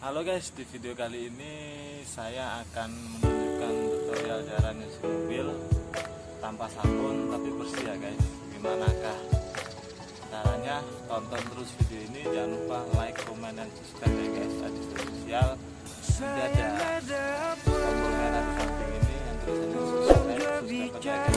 Halo guys, di video kali ini saya akan menunjukkan tutorial cara nyuci mobil tanpa sabun tapi bersih ya guys. Gimanakah caranya? Tonton terus video ini, jangan lupa like, comment, dan subscribe ya guys. Adis Official. Nanti ada tombol merah di samping ini yang tulisannya subscribe ya guys.